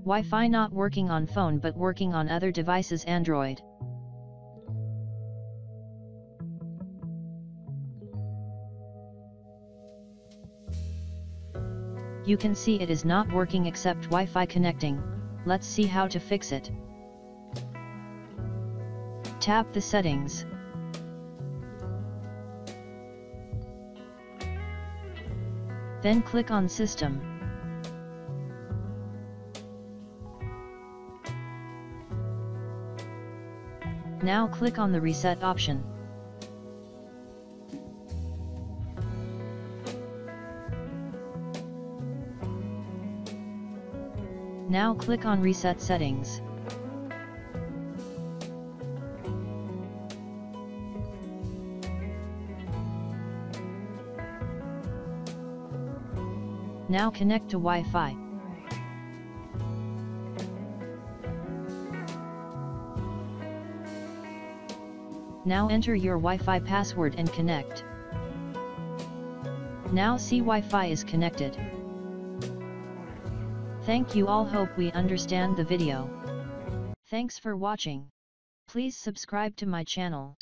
Wi-Fi not working on phone but working on other devices Android. You can see it is not working except Wi-Fi connecting. Let's see how to fix it. Tap the settings. Then click on System. Now click on the Reset option. Now click on Reset Settings. Now connect to Wi-Fi. Now enter your Wi-Fi password and connect. Now see Wi-Fi is connected. Thank you all, hope we understand the video. Thanks for watching. Please subscribe to my channel.